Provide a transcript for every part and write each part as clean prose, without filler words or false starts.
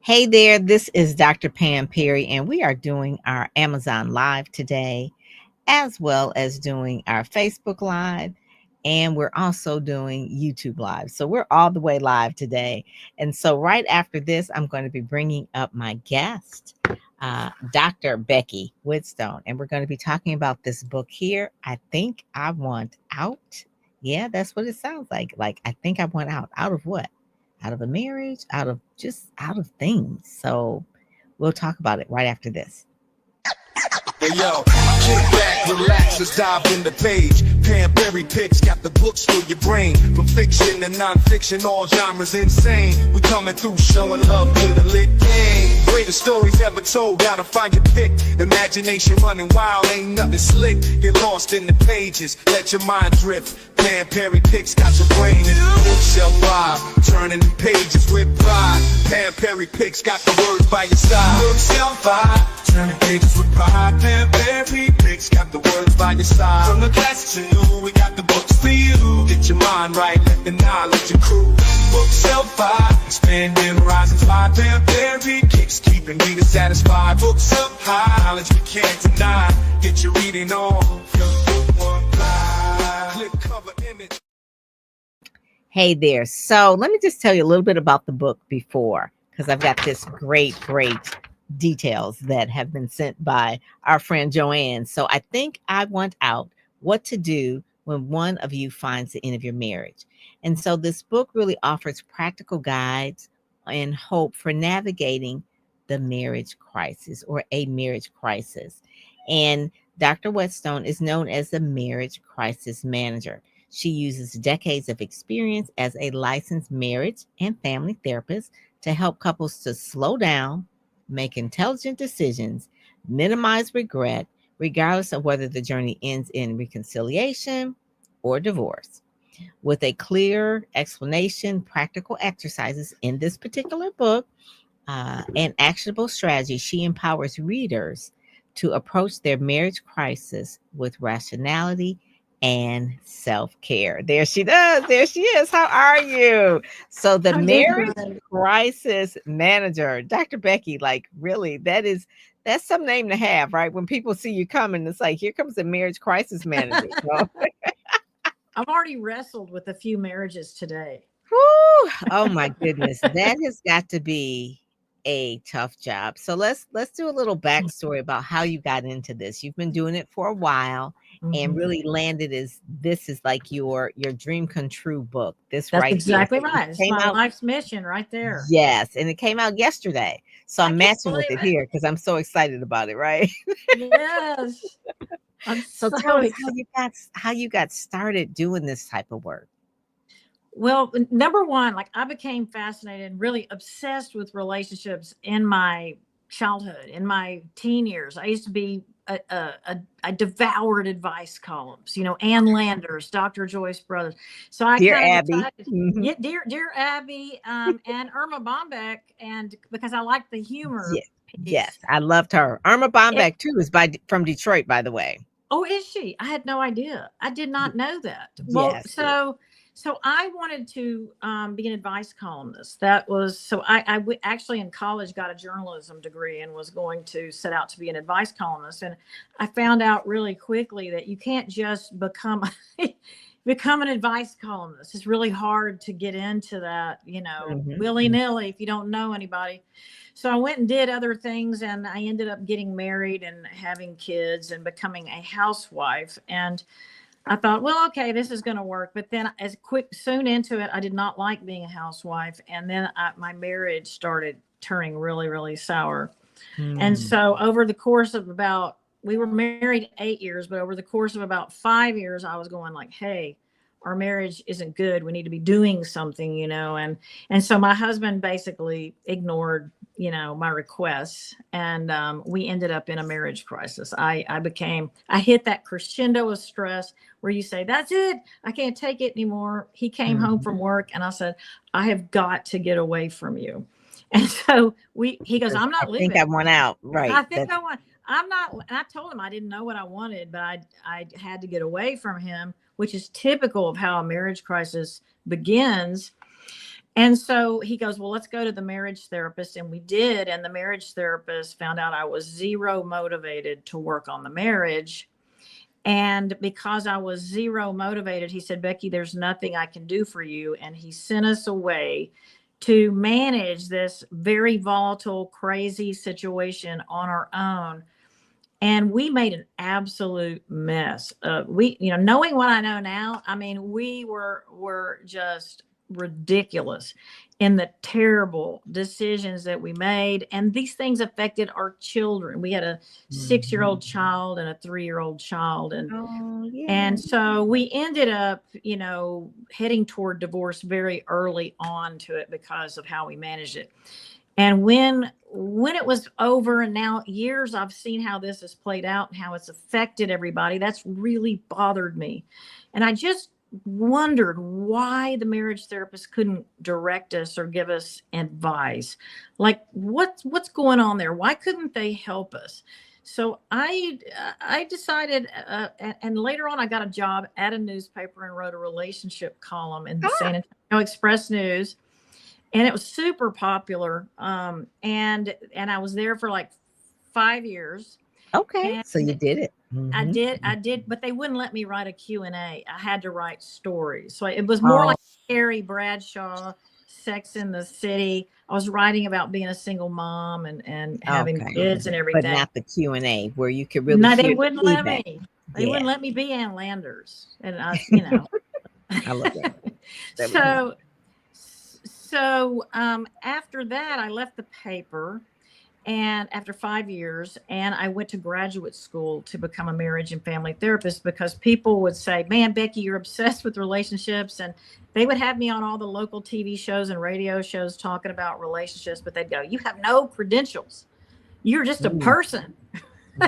Hey there, this is Dr. Pam Perry, and we are doing our Amazon Live today, as well as doing our Facebook Live, and we're also doing YouTube Live. So we're all the way live today. And so, right after this, I'm going to be bringing up my guest, Dr. Becky Whetstone, and we're going to be talking about this book here. I think I want out. Yeah, that's what it sounds like. Like, I think I want out. Out of what? Out of a marriage, out of things. So we'll talk about it right after this. Hey yo, kick back, relax, let's dive in the page. Pam Perry picks got the books for your brain. From fiction to non-fiction, all genres insane. We coming through showing love to the lit game. Greatest stories ever told, gotta find your pick. Imagination running wild, ain't nothing slick. Get lost in the pages, let your mind drift. Pam Perry picks got your brain in the bookshelf vibe. Turning the pages with pride. Pam Perry picks got the words by your side. Bookshelf vibe, turning pages with pride. Pam Perry picks got the words by your side. From the classics to new, we got the books for you. Get your mind right, let the knowledge accrue. Bookshelf vibe, expanding horizons by Pam Perry kicks, keeping readers satisfied. Books up high, knowledge we can't deny. Get your reading on, your book one fly. Click cover image. Hey there. So let me just tell you a little bit about the book before, because I've got this great details that have been sent by our friend Joanne. So I think I want out what to do when one of you finds the end of your marriage. And so this book really offers practical guides and hope for navigating the marriage crisis or a marriage crisis. And Dr. Whetstone is known as the marriage crisis manager. She uses decades of experience as a licensed marriage and family therapist to help couples to slow down, make intelligent decisions, minimize regret, regardless of whether the journey ends in reconciliation or divorce. With a clear explanation, practical exercises in this particular book, and actionable strategy, she empowers readers to approach their marriage crisis with rationality and self-care. There she does. There she is. How are you? So the I'm doing marriage good. crisis manager, Dr. Becky, like really, that's some name to have, right? When people see you coming, it's like, here comes the marriage crisis manager. So, I've already wrestled with a few marriages today. whew, oh my goodness, that has got to be a tough job. So let's do a little backstory about how you got into this. You've been doing it for a while and Mhm. really landed as this is like your dream come true book. This That's right here. exactly So it right. It's came my out, life's mission right there. yes, and it came out yesterday. So I I'm can't matching with believe it it. here because I'm so excited about it, right? Yes. I'm So so tell us excited. how you got started doing this type of work. Well, number one, like I became fascinated and really obsessed with relationships in my childhood, in my teen years. I used to be I devoured advice columns, Ann Landers, Dr. Joyce Brothers. So I Dear kind of Abby. decided, Mhm. yeah, dear Abby, and Irma Bombeck, and because I like the humor Yes, yes, piece. I loved her. Irma It, Bombeck too is from Detroit, by the way. oh, is she? I had no idea. I did not know that. Well, Yes, yes. so I wanted to be an advice columnist. That was so actually in college got a journalism degree and was going to set out to be an advice columnist. And I found out really quickly that you can't just become become an advice columnist. It's really hard to get into that, Mhm, willy mm. nilly if you don't know anybody. So I went and did other things, and I ended up getting married and having kids and becoming a housewife. And I thought, well, okay, this is going to work. But then, soon into it, I did not like being a housewife, and then my marriage started turning really, really sour. And Mm. so, over the course of we were married 8 years, but over the course of about 5 years, I was going like, hey, our marriage isn't good. We need to be doing something, and so my husband basically ignored, my requests, and we ended up in a marriage crisis. I hit that crescendo of stress where you say, that's it, I can't take it anymore. He came home Mhm. from work, and I said, I have got to get away from you. And so he goes, 'Cause I'm I not think I leaving. went out, right, I think that's I want. I'm not. And I told him I didn't know what I wanted, but I had to get away from him, which is typical of how a marriage crisis begins. And so he goes, well, let's go to the marriage therapist. And we did. And the marriage therapist found out I was zero motivated to work on the marriage. And because I was zero motivated, he said, Becky, there's nothing I can do for you. And he sent us away to manage this very volatile, crazy situation on our own. And we made an absolute mess. Knowing what I know now, I mean, we were just ridiculous in the terrible decisions that we made. And these things affected our children. We had a 6-year-old child and a 3-year-old child. And so we ended up, heading toward divorce very early on to it because of how we managed it. And when it was over, and now years, I've seen how this has played out and how it's affected everybody. That's really bothered me. And I just wondered why the marriage therapist couldn't direct us or give us advice. Like what's going on there? Why couldn't they help us? So I decided, and later on I got a job at a newspaper and wrote a relationship column in the San Antonio Express News. And it was super popular. And I was there for like 5 years. Okay. So you did it. I did, but they wouldn't let me write a Q&A. I had to write stories. So it was more like Carrie Bradshaw, Sex in the City. I was writing about being a single mom and having kids and everything. But not the Q&A where you could really No, they wouldn't let me. They wouldn't let me be Ann Landers. And I, I love that. So after that, I left the paper, and after 5 years, and I went to graduate school to become a marriage and family therapist, because people would say, man, Becky, you're obsessed with relationships. And they would have me on all the local TV shows and radio shows talking about relationships, but they'd go, you have no credentials. You're just a person.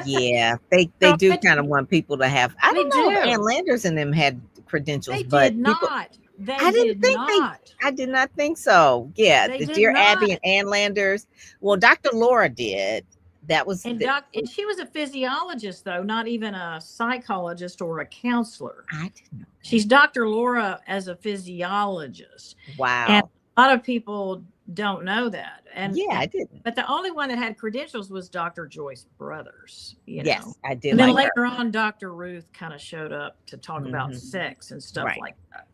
Yeah, they do kind of want people to have. I don't know if Ann Landers and them had credentials, but did not. I did not think so. Yeah, the Dear Abby and Ann Landers. Well, Dr. Laura did. That was and she was a physiologist, though, not even a psychologist or a counselor. I didn't know. She's Dr. Laura as a physiologist. Wow. And a lot of people don't know that. And I didn't. But the only one that had credentials was Dr. Joyce Brothers. Yes, I did. And then later on, Dr. Ruth kind of showed up to talk about sex and stuff like that.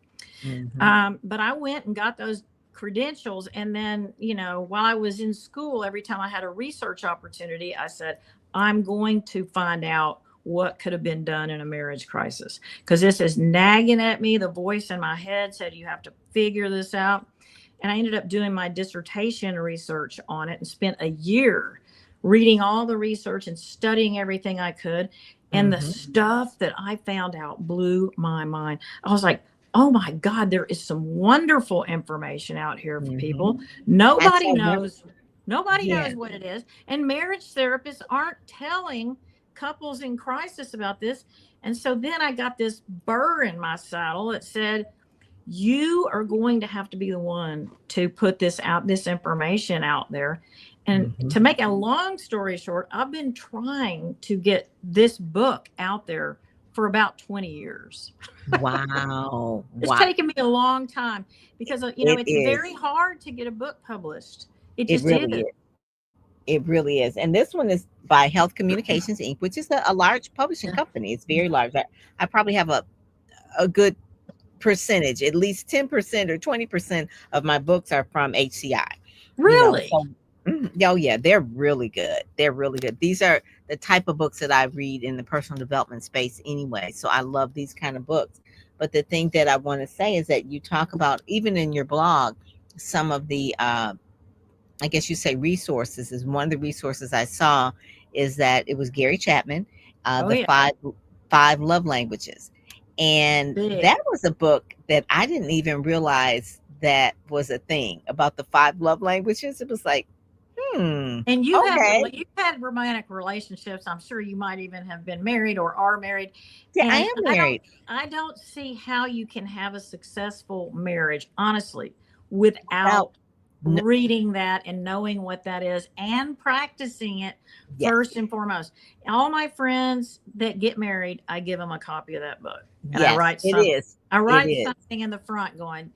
But I went and got those credentials. And then, while I was in school, every time I had a research opportunity, I said, I'm going to find out what could have been done in a marriage crisis, because this is nagging at me. The voice in my head said, you have to figure this out. And I ended up doing my dissertation research on it and spent a year reading all the research and studying everything I could. And the stuff that I found out blew my mind. I was like, oh my God, there is some wonderful information out here for people. Nobody knows what it is. And marriage therapists aren't telling couples in crisis about this. And so then I got this burr in my saddle that said, you are going to have to be the one to put this information out there. And to make a long story short, I've been trying to get this book out there for about 20 years. Wow. It's taken me a long time because, it's very hard to get a book published. It just really is. It really is. And this one is by Health Communications, Inc., which is a large publishing company. It's very large. I probably have a good percentage, at least 10% or 20% of my books are from HCI. Really? Oh yeah, they're really good. They're really good. These are the type of books that I read in the personal development space anyway. So I love these kind of books. But the thing that I want to say is that you talk about, even in your blog, some of the I guess you say resources. Is one of the resources I saw is that it was Gary Chapman, five love languages. And that was a book that I didn't even realize that was a thing, about the 5 love languages. It was like, And you've had romantic relationships. I'm sure you might even have been married or are married. Yeah, I am married. I don't see how you can have a successful marriage, honestly, without reading that and knowing what that is and practicing it first and foremost. All my friends that get married, I give them a copy of that book. And I write something. I write something in the front going,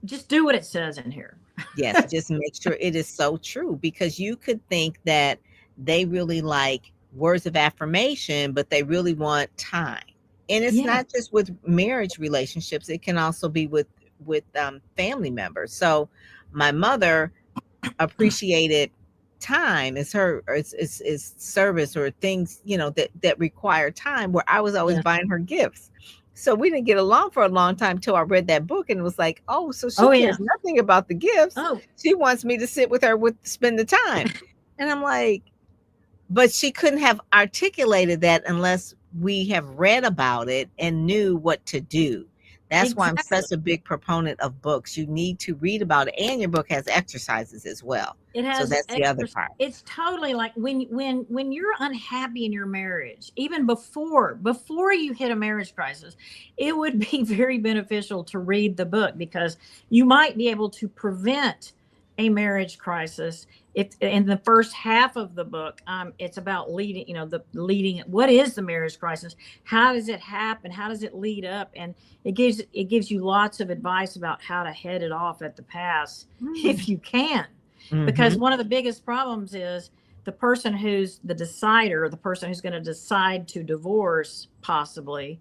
just do what it says in here. Yes, just make sure it is so true, because you could think that they really like words of affirmation, but they really want time. And it's Yeah. not just with marriage relationships, it can also be with family members. So my mother appreciated time as her is service or things, that require time, where I was always Yeah. buying her gifts. So we didn't get along for a long time till I read that book, and it was like, oh, so she Oh cares yeah. nothing about the gifts. Oh, She wants me to sit with her with spend the time. And I'm like, but she couldn't have articulated that unless we have read about it and knew what to do. That's why I'm exactly. such a big proponent of books. You need to read about it, and your book has exercises as well. It So has that's the other extra. part. It's totally like when you're unhappy in your marriage, even before you hit a marriage crisis, it would be very beneficial to read the book, because you might be able to prevent a marriage crisis. If in the first half of the book, it's about leading, the leading. What is the marriage crisis? How does it happen? How does it lead up? And it gives you lots of advice about how to head it off at the pass if you can. Because Mhm. one of the biggest problems is the person who's the decider, the person who's going to decide to divorce, possibly,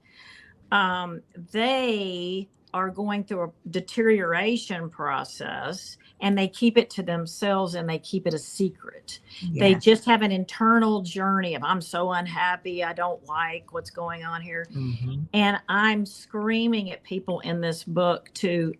they are going through a deterioration process, and they keep it to themselves, and they keep it a secret. They Yes. just have an internal journey of, I'm so unhappy, I don't like what's going on here. Mhm. And I'm screaming at people in this book to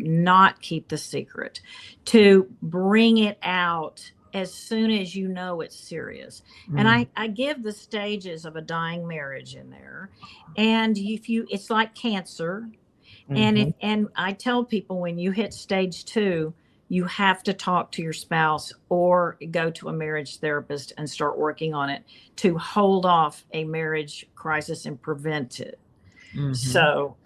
not keep the secret, to bring it out as soon as you know it's serious. And Mm. I give the stages of a dying marriage in there. And if you, it's like cancer. Mhm. And I tell people, when you hit stage 2, you have to talk to your spouse or go to a marriage therapist and start working on it to hold off a marriage crisis and prevent it. Mhm.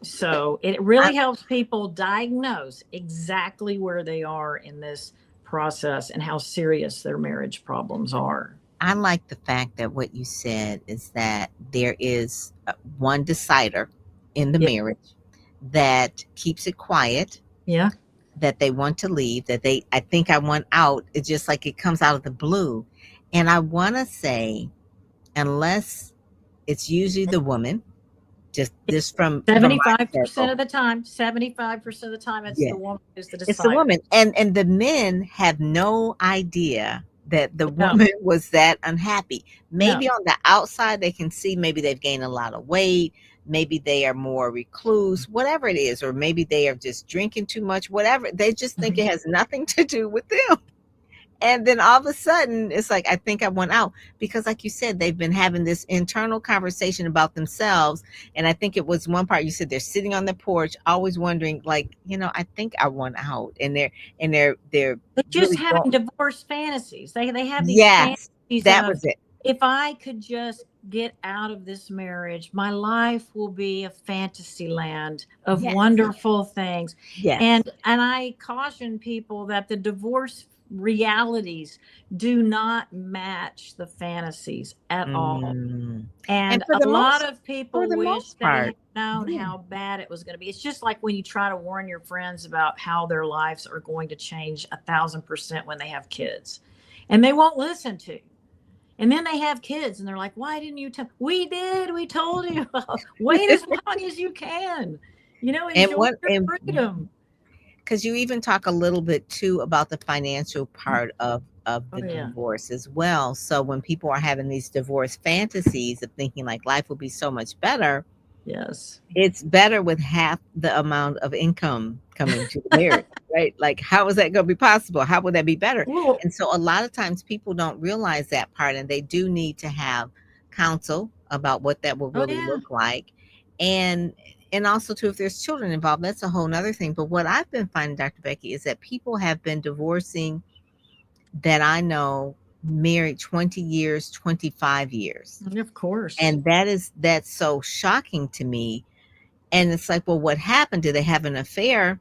So it I, really helps people diagnose exactly where they are in this process and how serious their marriage problems are. I like the fact that what you said is that there is one decider in the Yeah. marriage that keeps it quiet, Yeah. that they want to leave, that I think I want out. It's just like it comes out of the blue. And I want to say, unless it's usually the woman, just this from my 75% circle. of the time, 75% of the time, it's Yeah, the woman who's the it's the decider. woman, and the men have no idea that the No, woman was that unhappy. no. Maybe on the outside they can see, maybe they've gained a lot of weight, maybe they are more recluse, whatever it is, or maybe they are just drinking too much, whatever. They just think it Mhm. has nothing to do with them. And then all of a sudden, it's like, I think I want out, because, like you said, they've been having this internal conversation about themselves. And I think it was one part you said they're sitting on the porch, always wondering, like, I think I want out. And they're They're just really having going, divorce fantasies. They have these yes, fantasies that of, was it. if I could just get out of this marriage, my life will be a fantasy land of Yes, wonderful things. yes. And I caution people that the divorce realities do not match the fantasies at all. Mm. And And a lot of for people the wish most they had part, known yeah. how bad it was going to be. It's just like when you try to warn your friends about how their lives are going to change 1,000% when they have kids, and they won't listen to you. And then they have kids, and they're like, "Why didn't you tell?" We did. We told you. Wait as long as you can. And Enjoy what your and freedom. because you even talk a little bit too about the financial part of Oh the yeah. divorce as well. So when people are having these divorce fantasies of thinking like life will be so much better, Yes. it's better with half the amount of income coming to the marriage, right? Like, how is that going to be possible? How would that be better? Well, And so a lot of times people don't realize that part, and they do need to have counsel about what that will oh really yeah. look like. And also too, if there's children involved, that's a whole nother thing. But what I've been finding, Dr. Becky, is that people have been divorcing that I know married 20 years, 25 years. Of course. And that's so shocking to me. And it's like, well, what happened? Did they have an affair?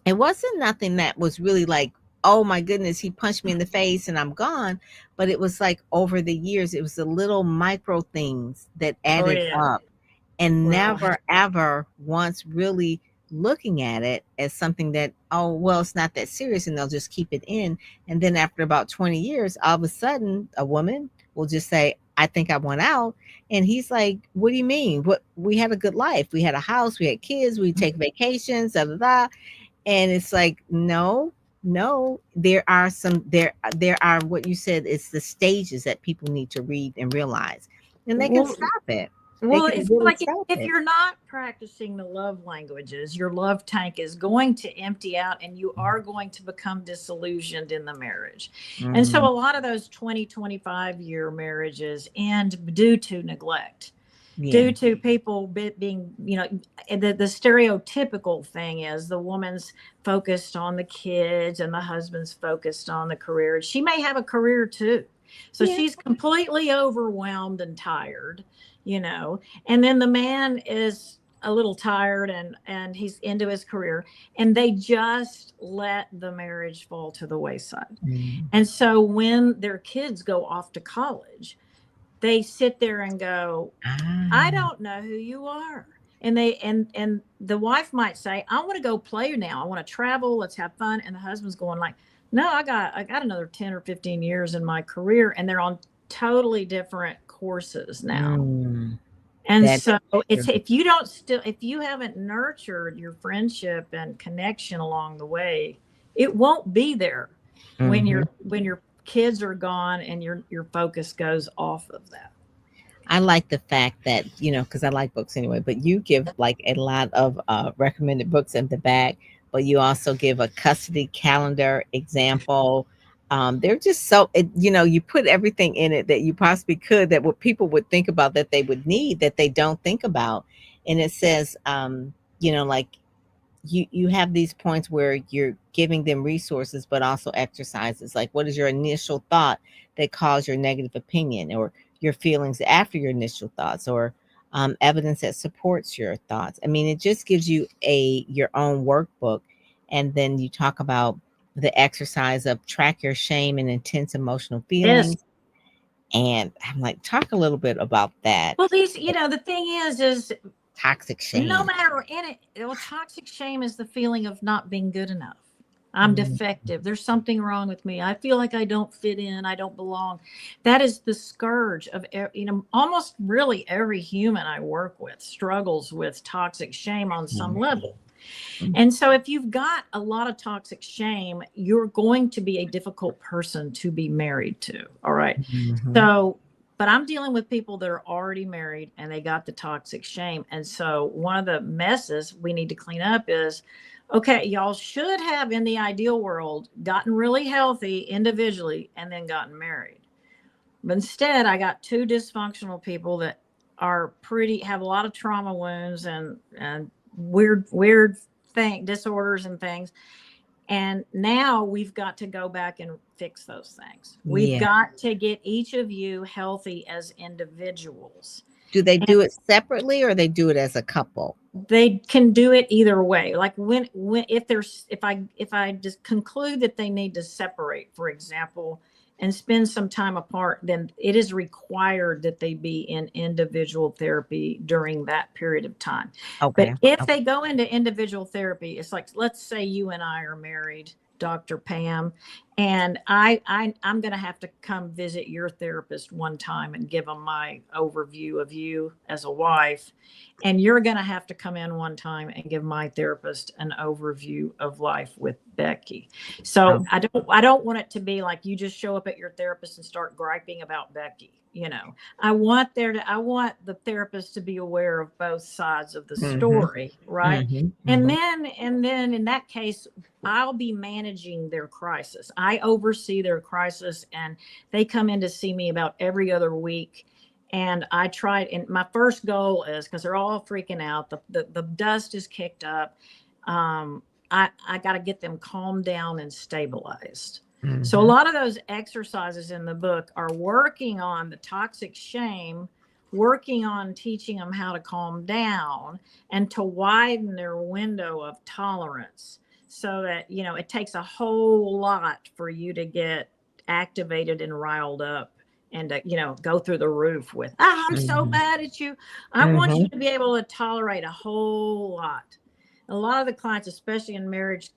It wasn't nothing that was really like, oh my goodness, he punched me in the face and I'm gone. But it was like over the years, it was the little micro things that Oh added yeah. up, and Well, never ever once really looking at it as something that, oh, well, it's not that serious, and they'll just keep it in. And then after about 20 years, all of a sudden, a woman will just say, I think I want out. And he's like, what do you mean? What, we had a good life. We had a house, we had kids, we take vacations, da da da. And it's like, no, no, there are some, there are what you said, it's the stages that people need to read and realize. And they can Well, stop it. They well, can it's really like stop if it. you're not practicing the love languages, your love tank is going to empty out and you are going to become disillusioned in the marriage. And so Mhm. a lot of those 20, 25 year marriages end due to neglect, Yeah. due to people being, the stereotypical thing is the woman's focused on the kids and the husband's focused on the career. She may have a career too. So Yeah. she's completely overwhelmed and tired, you know, and then the man is a little tired and he's into his career, and they just let the marriage fall to the wayside. Mm. And so when their kids go off to college, they sit there and go, I Ah. don't know who you are. And and the wife might say, I want to go play now. I want to travel. Let's have fun. And the husband's going like, no, I got another 10 or 15 years in my career. And they're on totally different courses now. Mm. And That so is it's, true. if you haven't nurtured your friendship and connection along the way, it won't be there when Mhm. your kids are gone and your focus goes off of that. I like the fact that, because I like books anyway, but you give like a lot of recommended books in the back, but you also give a custody calendar example. They're just so, you put everything in it that you possibly could, that what people would think about, that they would need, that they don't think about. And it says, like, you have these points where you're giving them resources but also exercises, like what is your initial thought that caused your negative opinion, or your feelings after your initial thoughts, or evidence that supports your thoughts. I mean, it just gives you a your own workbook. And then you talk about the exercise of track your shame and intense emotional Yes. feelings. And I'm like, talk a little bit about that. Well, the thing is Toxic no shame. matter in it, well, toxic shame is the feeling of not being good enough. I'm Mm, defective. There's something wrong with me. I feel like I don't fit in. I don't belong. That is the scourge of, almost really every human I work with struggles with toxic shame on some mm, level. mm, And so if you've got a lot of toxic shame, you're going to be a difficult person to be married to. All right. mhm. So, but I'm dealing with people that are already married and they got the toxic shame. And so one of the messes we need to clean up is, okay, y'all should have, in the ideal world, gotten really healthy individually and then gotten married. But instead, I got two dysfunctional people that have a lot of trauma wounds and weird disorders and things. And now we've got to go back and fix those things. We've Yeah. got to get each of you healthy as individuals. Do they And do it separately, or they do it as a couple? they can do it either way. Like when if I just conclude that they need to separate, for example, and spend some time apart, then it is required that they be in individual therapy during that period of time. But Okay. if Okay. they go into individual therapy, it's like, let's say you and I are married, Dr. Pam, and I'm going to have to come visit your therapist one time and give them my overview of you as a wife, and you're going to have to come in one time and give my therapist an overview of life with Becky. So Oh, I don't want it to be like you just show up at your therapist and start griping about Becky. I want the therapist to be aware of both sides of the mhm, story, right? mhm, And mhm. then in that case, I'll be managing their crisis. I oversee their crisis, and they come in to see me about every other week. And I tried, and my first goal is, because they're all freaking out, the dust is kicked up. I got to get them calmed down and stabilized. So a Mhm. lot of those exercises in the book are working on the toxic shame, working on teaching them how to calm down and to widen their window of tolerance, so that, it takes a whole lot for you to get activated and riled up and to, go through the roof with, I'm so Mhm. mad at you. I want you Mhm. to be able to tolerate a whole lot. A lot of the clients, especially in marriage,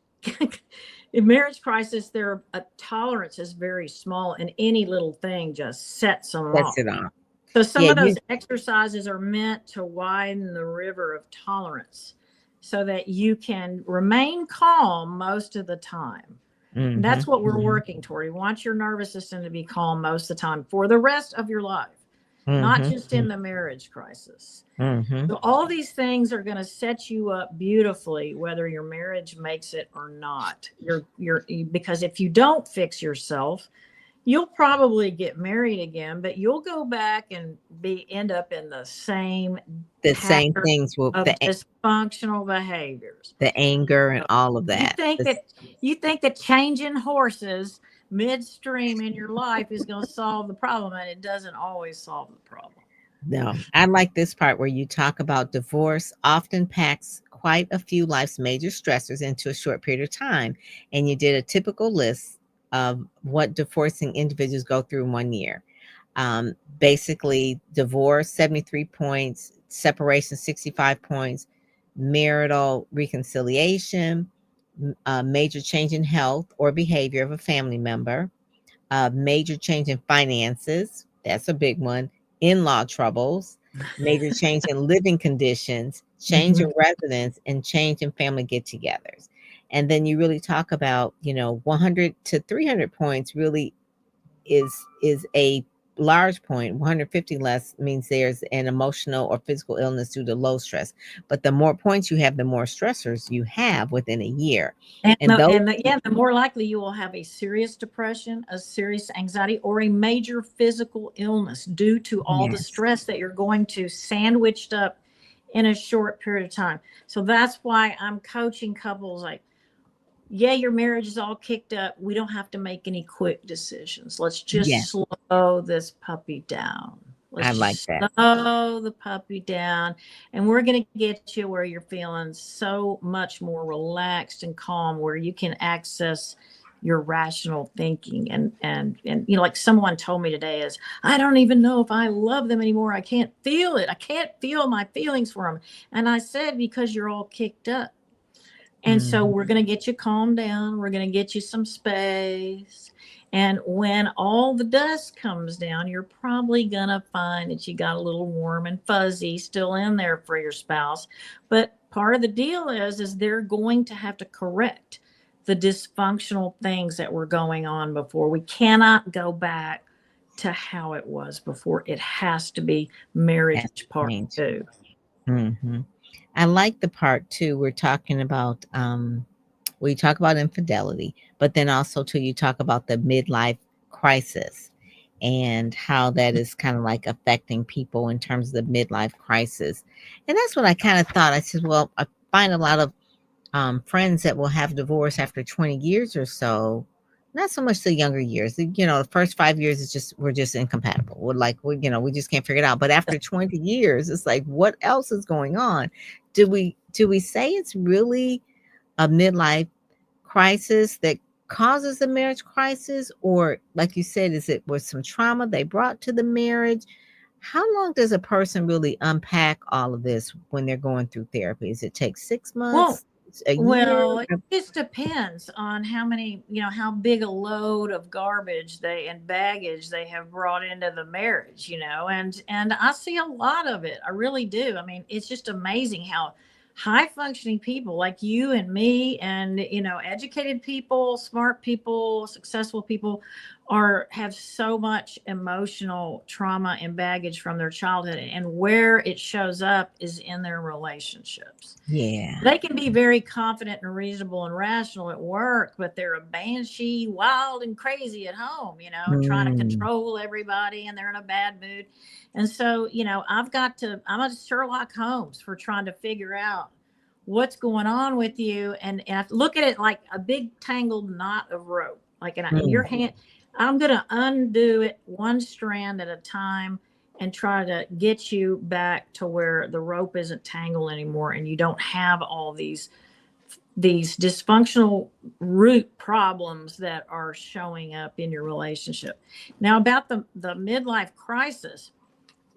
in marriage crisis, their tolerance is very small, and any little thing just sets them That's off. it on. So some Yeah, of those exercises are meant to widen the river of tolerance so that you can remain calm most of the time. And that's what we're working toward. You want your nervous system to be calm most of the time for the rest of your life, not just in the marriage crisis. So all these things are going to set you up beautifully, whether your marriage makes it or not. Because if you don't fix yourself, you'll probably get married again, but you'll go back and end up in the same things with of dysfunctional behaviors. the anger and all of that. You think that changing horses midstream in your life is going to solve the problem, and it doesn't always solve the problem. No, I like this part where you talk about divorce often packs quite a few life's major stressors into a short period of time. And you did a typical list of what divorcing individuals go through in 1 year. Basically, divorce, 73 points, separation, 65 points, marital reconciliation, major change in health or behavior of a family member, major change in finances, that's a big one, in-law troubles, major change in living conditions, change in residence, and change in family get-togethers. And then you really talk about, 100 to 300 points really is a large point. 150 less means there's an emotional or physical illness due to low stress. But the more points you have, the more stressors you have within a year. The more likely you will have a serious depression, a serious anxiety, or a major physical illness due to all the stress that you're going to sandwiched up in a short period of time. So that's why I'm coaching couples like, yeah, your marriage is all kicked up. We don't have to make any quick decisions. Let's just slow this puppy down. I like that. Slow the puppy down. And we're going to get you where you're feeling so much more relaxed and calm, where you can access your rational thinking. And like someone told me today is, I don't even know if I love them anymore. I can't feel it. I can't feel my feelings for them. And I said, because you're all kicked up. And so we're going to get you calmed down. We're going to get you some space. And when all the dust comes down, you're probably going to find that you got a little warm and fuzzy still in there for your spouse. But part of the deal is they're going to have to correct the dysfunctional things that were going on before. We cannot go back to how it was before. It has to be marriage part 2. I like the part too. We're talking about we talk about infidelity, but then also too you talk about the midlife crisis and how that is kind of like affecting people in terms of the midlife crisis. And that's what I kind of thought. I said, well, I find a lot of friends that will have divorce after 20 years or so. Not so much the younger years. The first 5 years is we're just incompatible. We just can't figure it out. But after 20 years, it's like, what else is going on? Do we say it's really a midlife crisis that causes a marriage crisis? Or like you said, was some trauma they brought to the marriage? How long does a person really unpack all of this when they're going through therapy? Does it take 6 months? Well, it just depends on how big a load of garbage and baggage they have brought into the marriage, and I see a lot of it. I really do. I mean, it's just amazing how high functioning people like you and me and, educated people, smart people, successful people have so much emotional trauma and baggage from their childhood, and where it shows up is in their relationships. Yeah. They can be very confident and reasonable and rational at work, but they're a banshee, wild and crazy at home, trying to control everybody, and they're in a bad mood. And so, I'm a Sherlock Holmes for trying to figure out what's going on with you. And I look at it like a big tangled knot of rope, like in your hand. I'm going to undo it one strand at a time and try to get you back to where the rope isn't tangled anymore, and you don't have all these dysfunctional root problems that are showing up in your relationship. Now, about the midlife crisis,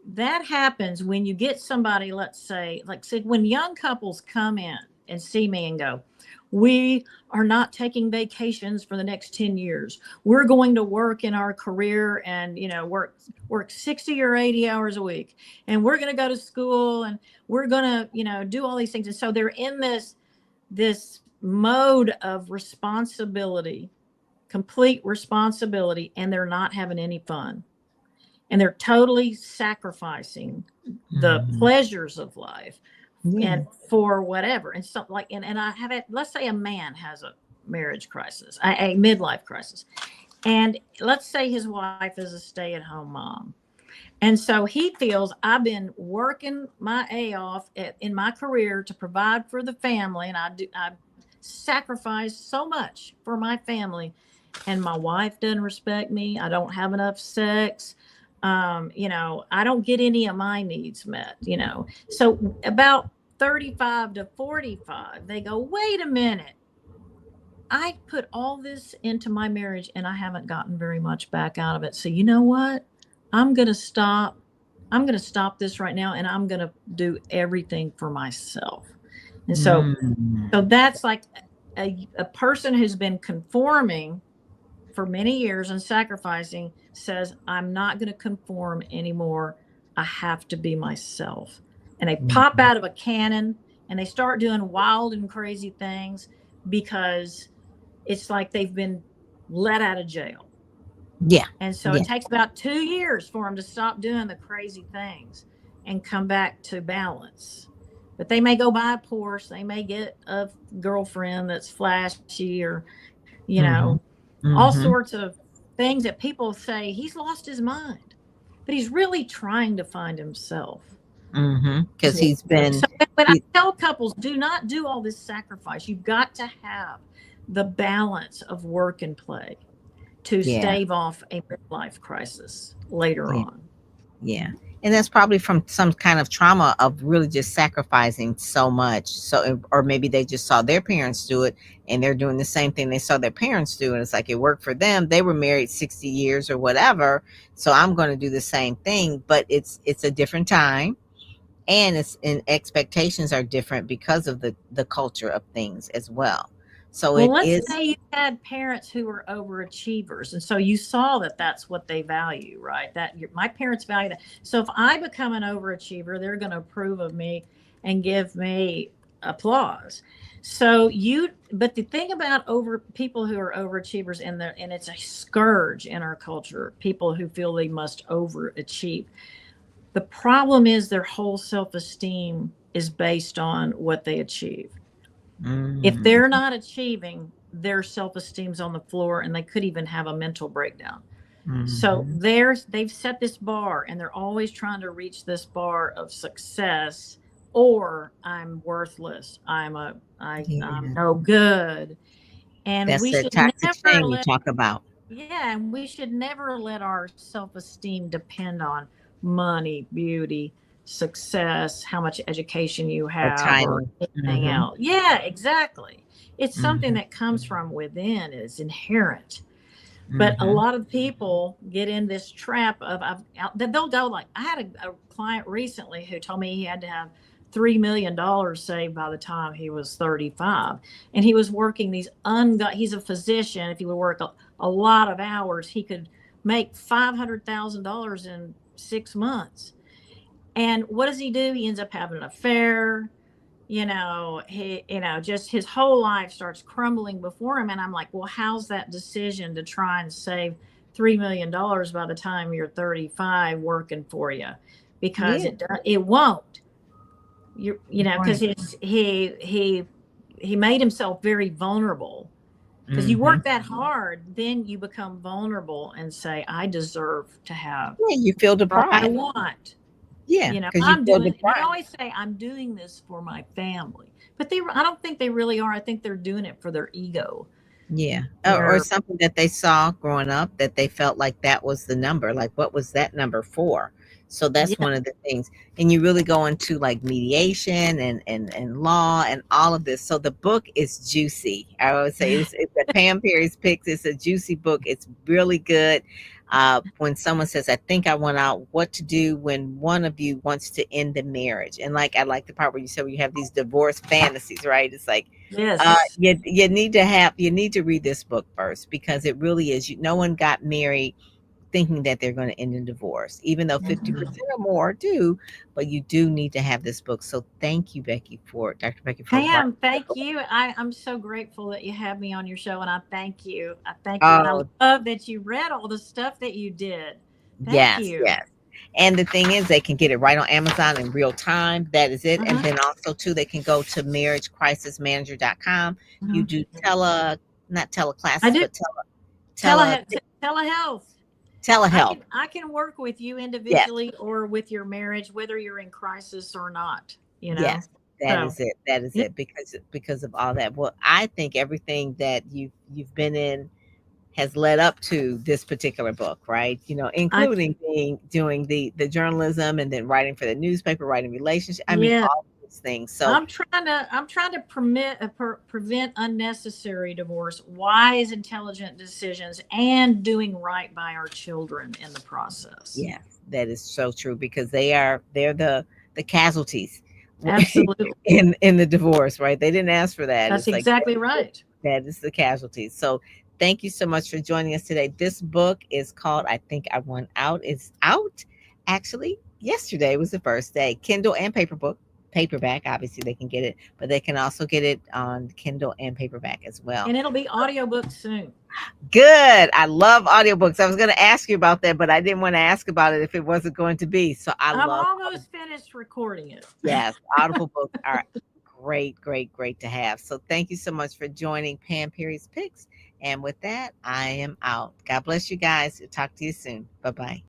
that happens when you get somebody, let's say, when young couples come in and see me and go, we are not taking vacations for the next 10 years. We're going to work in our career and, work 60 or 80 hours a week. And we're going to go to school and we're going to, do all these things. And so they're in this mode of responsibility, complete responsibility, and they're not having any fun. And they're totally sacrificing the pleasures of life and for whatever. And so and I have it, let's say a man has a marriage crisis, a midlife crisis. And let's say his wife is a stay-at-home mom. And so he feels, I've been working my A off in my career to provide for the family. And I sacrifice so much for my family. And my wife doesn't respect me. I don't have enough sex. I don't get any of my needs met, So about 35 to 45, they go, wait a minute. I put all this into my marriage and I haven't gotten very much back out of it. So you know what? I'm going to stop this right now. And I'm going to do everything for myself. And so that's like a person who's been conforming for many years and sacrificing says, I'm not going to conform anymore. I have to be myself. And they pop out of a cannon and they start doing wild and crazy things because it's like they've been let out of jail. Yeah. And so it takes about 2 years for them to stop doing the crazy things and come back to balance. But they may go buy a Porsche. They may get a girlfriend that's flashy or, all sorts of things that people say he's lost his mind, but he's really trying to find himself. Because he's been. But I tell couples, do not do all this sacrifice. You've got to have the balance of work and play to stave off a midlife crisis later on. Yeah. And that's probably from some kind of trauma of really just sacrificing so much. So, or maybe they just saw their parents do it and they're doing the same thing they saw their parents do. And it's like, it worked for them. They were married 60 years or whatever. So I'm going to do the same thing, but it's a different time. And expectations are different because of the culture of things as well. So let's say you had parents who were overachievers. And so you saw that that's what they value, right? My parents value that. So if I become an overachiever, they're going to approve of me and give me applause. But the thing about people who are overachievers and it's a scourge in our culture, people who feel they must overachieve. The problem is their whole self-esteem is based on what they achieve. If they're not achieving, their self-esteem's on the floor and they could even have a mental breakdown. So they've set this bar and they're always trying to reach this bar of success, or I'm worthless. I'm no good. And that's we the should toxic thing you never talk about. Yeah, and we should never let our self-esteem depend on money, beauty, success, how much education you have, or anything else. Yeah, exactly. It's something that comes from within. It's inherent. But a lot of people get in this trap of they'll go like, I had a client recently who told me he had to have $3 million saved by the time he was 35. And he was working he's a physician. If he would work a lot of hours, he could make $500,000 in 6 months. And what does he do? He ends up having an affair. Just his whole life starts crumbling before him. And I'm like, well, how's that decision to try and save $3 million by the time you're 35 working for you? Because it won't. Because he made himself very vulnerable. Because you work that hard, then you become vulnerable and say, I deserve to have. Yeah, you feel deprived. I want. Yeah, they always say, I'm doing this for my family. But I don't think they really are. I think they're doing it for their ego. Yeah. Or something that they saw growing up that they felt like that was the number. Like, what was that number for? So that's one of the things. And you really go into like mediation and law and all of this. So the book is juicy. I would say it's a Pam Perry's Picks. It's a juicy book. It's really good. When someone says, I think I want out, what to do when one of you wants to end the marriage. And like, I like the part where you said, you have these divorce fantasies, right? It's like, Yes. you need to read this book first, because it really is, no one got married thinking that they're going to end in divorce, even though 50% or more do, but you do need to have this book. So thank you, Dr. Becky, for writing. Pam, thank you. I'm so grateful that you have me on your show, and I thank you. I thank you. And I Oh, love that you read all the stuff that you did. Thank yes, you. yes. And the thing is, they can get it right on Amazon in real time. That is it. And Mhm, then also, too, they can go to marriagecrisismanager.com. You mhm. do not I teleclasses, do but tele, telehealth. telehealth. I can work with you Yes. individually or with your marriage, whether you're in crisis or not, you know. Yes, that So is it. That is yeah, it. Because of all that. Well, I think everything that you've been in has led up to this particular book, right? I Including doing the journalism, and then writing for the newspaper, writing relationship. I mean, yeah. all those things. So I'm trying to prevent unnecessary divorce, wise, intelligent decisions, and doing right by our children in the process. yes, that is so true, because they're the casualties Absolutely. in the divorce, right? They didn't ask for that. That's It's like exactly right. that is the casualties. So thank you so much for joining us today. This book is called I Think I Won Out. It's out actually yesterday was the first day. Kindle and paperback. Obviously they can get it, but they can also get it on Kindle and paperback as well. And it'll be audiobook soon. Good. I love audiobooks. I was going to ask you about that, but I didn't want to ask about it if it wasn't going to be. So I I'm love almost finished recording it. yes, audible books are great, great, great to have. So thank you so much for joining Pam Perry's Picks. And with that, I am out. God bless you guys. Talk to you soon. Bye bye.